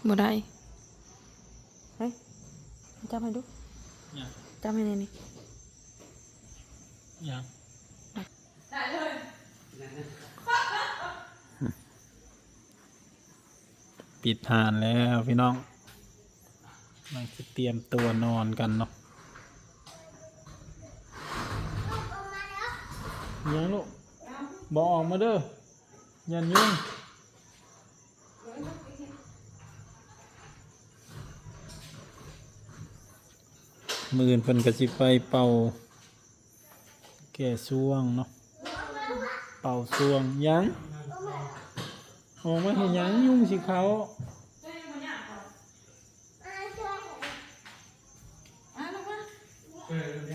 บ่ได้เฮ้ยจับให้ดูจับให้นี่ยังได้เลยปิดทานแล้วพี่น้องมันจะเตรียมตัวนอนกันเนาะยังลูกบอกออกมาเด้อยันยุ่งมือเพิ่นก็สิไปเป่าแก่ช่วงเนาะเป่าช่วงยังออกมาเห็นยังยุ่งสิเขา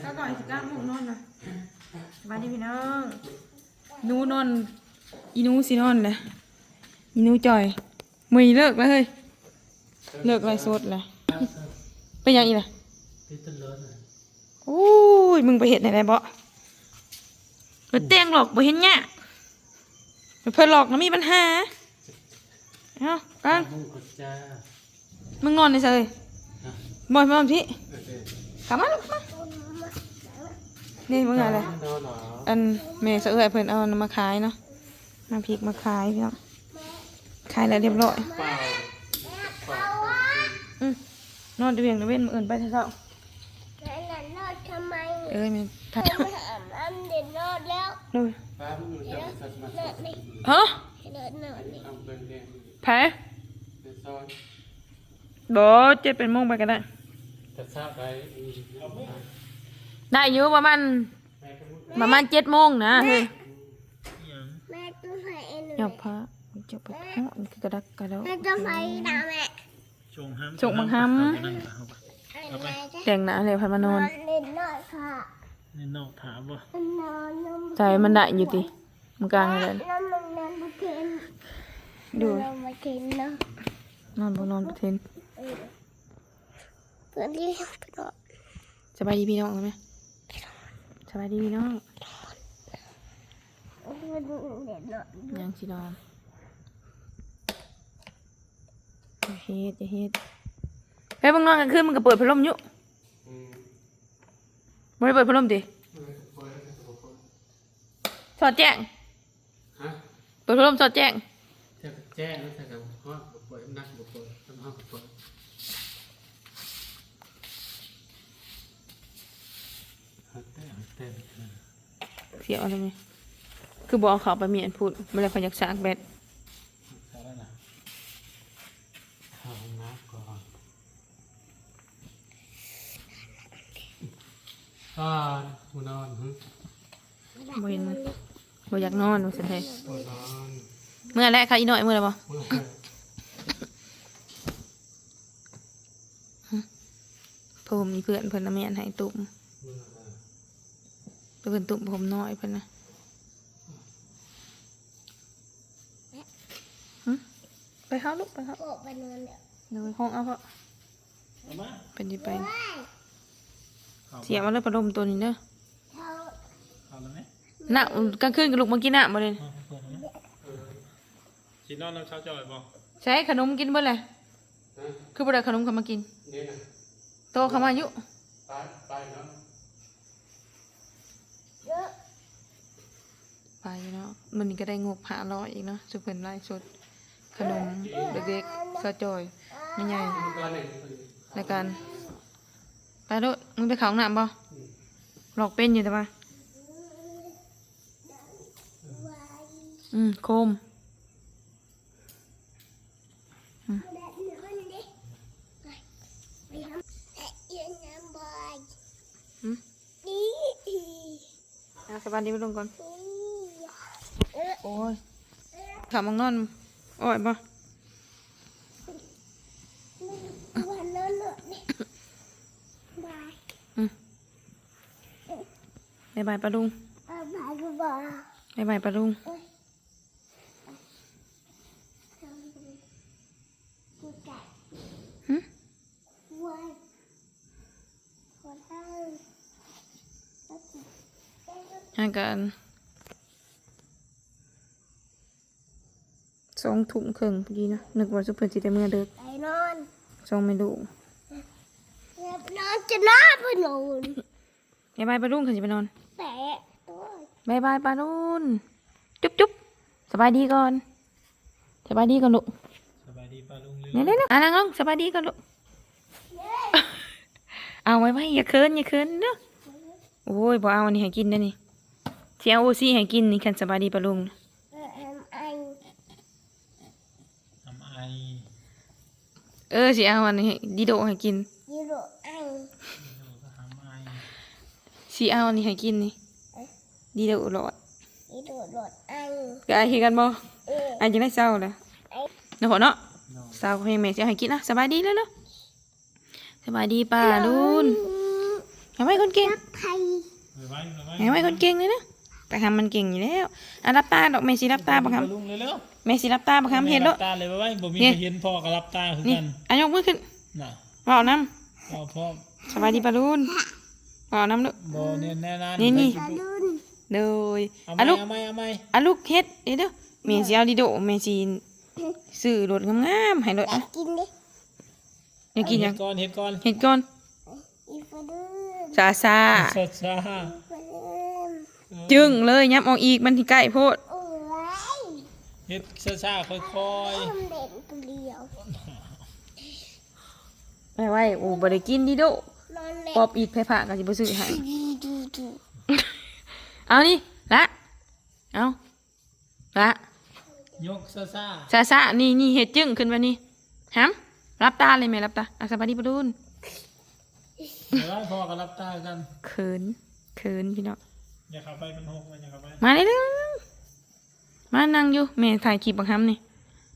ก็ก่อนสิก้าวมุกนอนนะสบายดีพี่น้องนูนอนอีนูสินอนเลยอีนูจ่อยมือเลิกแล้วเฮ้ยเลิกไรสดเลยไปยังอีกล่ะโอ้ยมึงไปเห็นไหนบ่ไปเตียงหลอกไปเห็นเนี่ยเพื่อนหลอกนะมีปัญหาเอ้ากันมึงนอนในเลยบอยมาพี่กลับมาลูกมานี่มึงอะไรอันเมย์เสือเพื่อนเอามาขายเนาะมาพริกมาขายพี่น้องขายแล้วเรียบร้อยนอนเวียงเว้นมืออื่นไปเท่ามันถ่ายเลยฮะแพ้โดเจ็ดเป็นโมงไปกันได้ได้อยู่ประมาณ7 โมงนะเฮ้ยหยอบพระจะไปห้องคือกระดักกระดกส่งบังคับแต่งหน้าเลยพันมานอนนี่นอกถามว่าใจมันได้อยู่ติมันกลางเลยดูนอนบนนอนประเทนสบายดีพี่น้องไหมสบายดีพี่น้องยังสินอนเฮ็ดเฮ้ยมึงนอนกันคืนมึงก็เปิดพัดลมอยู่ไม่ได้เปิดพัดลมดิสอดแจ้งเปิดพัดลมสอดแจ้งแจ้งแล้วแต่กับห้องเปิดนักเปิดทำห้องเปิดเสียอะไรไหมคือบอกเขาไปเมียนพูดไม่ได้พยักสากแบดเข้าห้องน้ำก่อนกูนอนบ่เห็นมันบ่อยากนอนว่าซั่นแท้กูนอน เมื่อแรกค่ะอีน้อยเมื่อไรบ่ผมมีเพื่อนเพิ่นแม่นให้ตุ่มเพิ่นตุ่มผมน้อยเพิ่นนะไปเข้าลูกไปเข้าไปนอนเดี๋ยวห้องเอาเพาะเป็นที่ไปเสียมาเลยพัดลมตัวนี้เด้อน่ะกลางคืนกับลูกมากินน่ะบ่เลยกินนอนแล้วเช้าจ่อยบ่ใช้ขนมกินเบิดเลยคือบ่ได้ขนมเขามากินโตเขามาอยู่ไปเนาะไปเนาะมันนี่ก็ได้งบ500อีกเนาะสุเพิ่นไล่สดขนมเด็กๆซอจอยไม่ใหญ่ในการไปโลดมึงไปเข้าห้องน้ำบ่หลอกเป็นอยู่แต่ว่าโคมสบายดีไปลงก่อนโอ้ยถามมังนอนโอ้ยบ่บายบายปลาลุงบายบายปลาลุงอาการ 2:30พอดีนะนึกว่าสุเพิ่นสิได้มื้อเด้อ ไปนอน ส่งไม่รู้ นอนจะนอนไปนอน บ๊ายบายปลาลุงขึ้นสิไปนอน แต่ตัว บ๊ายบายปลาลุงจุ๊บสบายดีก่อนสบายดีก่อนลูก สบายดีป้าลุงเลย เดี๋ยวนั่งลงสบายดีก่อนลูกเอาไว้อย่าเคินเด้อโอ้ยบ่เอาอันนี้ให้กินเด้อนี่สิเอาโอซี่ให้กินนี่คันสบายดีปลาลุง ไอ ทำไอ สิเอาอันนี้ให้ดิโดให้กิน ยูโรไอ ก็ทำไอ สิเอาอันนี้ให้กินนี่ดิโดหลอด ยูโรโดดไอ ก็ไอ้เฮ็ดกันบ่ เออ ไอ้จังได้เศร้าเลยเนาะเนาะเศร้าให้แม่สิเอาให้กินนะสบายดีแล้วเนาะสบายดีป้าลุนให้ไว้คนเก่ง ไทย ไว้ ให้ไว้คนเก่งเลยนะแต่ทำมันเก่งอยู่แล้วอ่ะรับตาดอกแม่สิรับตาบ่ค ป้าลุงเลยเร็ว ำแม่สิรับตาบ่คำเฮ็ด รั เด้อ ตาเลยไว้บ่มี เนี่ย ใครเห็นพ่อก็รับตาคือ นี่ กัน อันยกมือขึ้น น่ะ เว้านำ เอาพ่อ สบายดีป้าลุนเว้านำเด้อ บ่เนี่ยแน่นอน นี่ ตาลุน โดย เอา อ่ะลูก ไหม อ่ะลูกเฮ็ดเด้อแม่สิเอาดิโดแม่สิซื้อรถงามๆให้รถ อยา อ่ะ กกินดิ อยากกินหยัง เห็ดก่อน เฮ็ดก่อน อีฟาดูน ซา สดซา ฟาดูน จึงเลยยับออกอีกมันที่ใกล้โพด โอ้ย เห็ดซาค่อย ทำเด่นเปลี่ยว ไม่ไหวโอ้บ่ได้กินดิโด นอนเล่ ปอบอีกไผผ่าก็สิบ่ซื้อให้ ดู เอานี่ละเอาละ ยกซา ซานี่เฮ็ดจึงขึ้นมานี่หำรับตาเลยแม่รับตาอ่ะสบายดีปะดุน เดี๋ยวไว้พ่อก็รับตากัน เขินพี่น้อง อย่าเข้าไปมันหกมันอย่าเข้าไป มาเลยมานั่งอยู่แม่ถ่ายคลิปบักหำนี่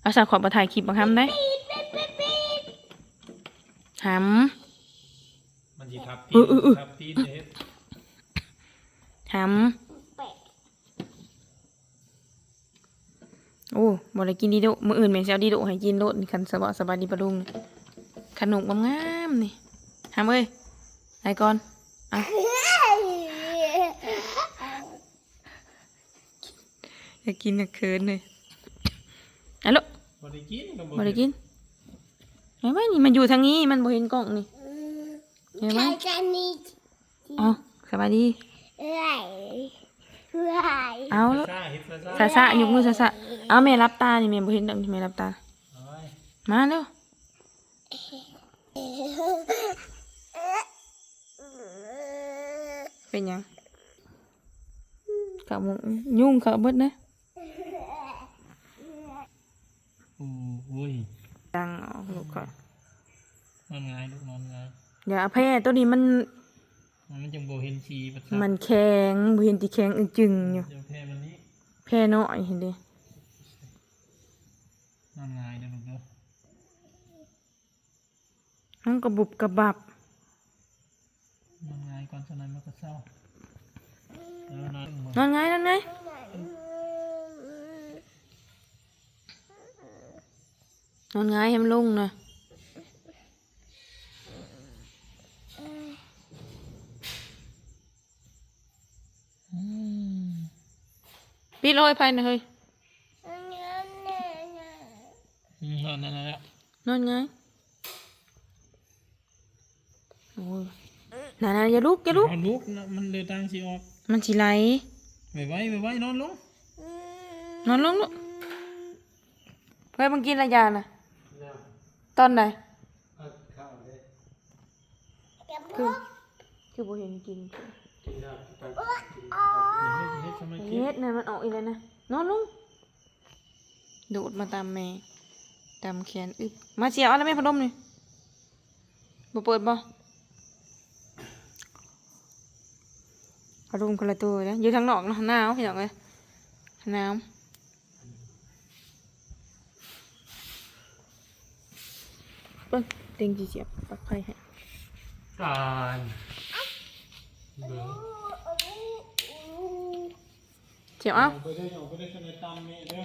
เอาสาขอมาถ่ายคลิปบักหำได้ห มันสิทับ เออ ทับตีนเฮ็ด ำแปะ โอ้บ่ได้กินดิโดมื้ออื่นแม่สิเอาดิโดให้กินโลดนี่คันสบายดีปะดุงนี่ขนมงามๆนี่หำเอ้ยไปก่อนอ่ะอยากกินอยากเขินเลยอ่ะลูก บ่ได้กินก็ บ่ได้กินเห็นไหมนี่มันอยู่ทางนี้มันบ่เห็นกล้องนี่เห็นไหม ใครจะนี่ อ๋อสบายดี เอ้ย เอาแล้ว ซาเฮ็ดซา ยกมือซะเอาแม่รับตานี่แม่บ่เห็นดอกนี่แม่รับตา เอาไว้ มาเร็วเป็นหยังกะมงยุ่งกะเบิดนะ โอ้ย ดังออกลูกก่อน นอนง่ายลูกนอนง่าย อย่าเอาแพ้ตัวนี้มัน มันจังบ่เห็นชีประสาท มันแข็งบ่เห็นที่แข็งอึจึงอยู่ เดี๋ยวแพ้มันนี้ แพ้น้อยเห็นดิ นอนง่ายเด้อลูกเด้อ มันกระบุบกระบับ นอนง่ายก่อนสักหน่อยมันก็เศร้าแล้วนอนหมด นอนไงนอนไงนอนไงให้มันลงนะปิดโรยไฟนะเฮ้ย นอนนั่นแหละ นอนไงโอ้ยน่าอย่าลุก เอาลุกนะมันเลยตังสิออก มันสิไหล ไว้นอนลง นอนลงลูกเฮ้ยมึงกินอะไรยาน่ะตอนไหนคือบ่เห็นกิน เฮ็ดสมัย เฮ็ดนั่นมันออกอีกแล้วนะนอนลงโดดมาตามแม่ตามแขนอึบมาเสียเอาแล้วแม่พัดลมนี่บ่เปิดบ่พัดลมคนละตัวนะอยู่ทางนอกเนาะหนาวพี่น้องเอ้ยหนาวเบิ่งเต็งสิเสียบปลั๊กไฟให้ การเบิ่ง เสียบเอา ไปได้ขนาดตามแม่เด้อ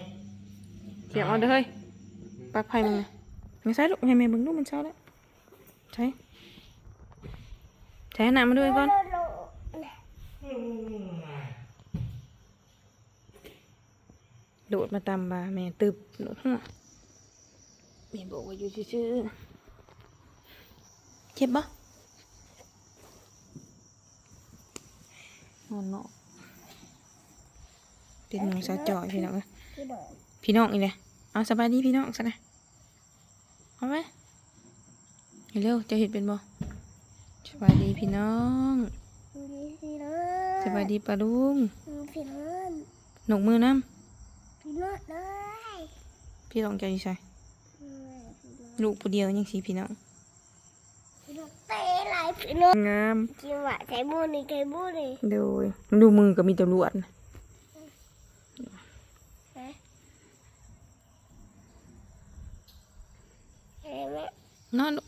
เสียบเอาเด้อเฮ้ยปลั๊กไฟมึงนะไม่ใช่ลูกให้แม่เบิ่งลูกมันเช้าแล้วใช่หน้ามาด้วยก่อน โดดมาตามบาแม่ตึบโดดหัวแม่บอกว่าอยู่ซื่อๆเจ็บบ่นอนเนาะเป็นน้องสาวจอยพี่น้องเอ้ย พี่น้อง พี่น้องอีกเลยเอาสบายดีพี่น้องซะนะเอาไหมเร็วจะเห็นเป็นบ่สบายดีพี่น้อง พี่น้อง สบายดีปะลุง พี่น้อง หนกมือน้ พี่น้องเลย ำพี่ต้องใจใส่ลูกผู้เดียวยังสีพี่น้อง พี่น้องเตะไหลพี่น้อง งาม กินหวานใจบูนี่ใจบูนี่ โดยดูมือก็มีตำรวจนะ เห็นไหม นอนลูก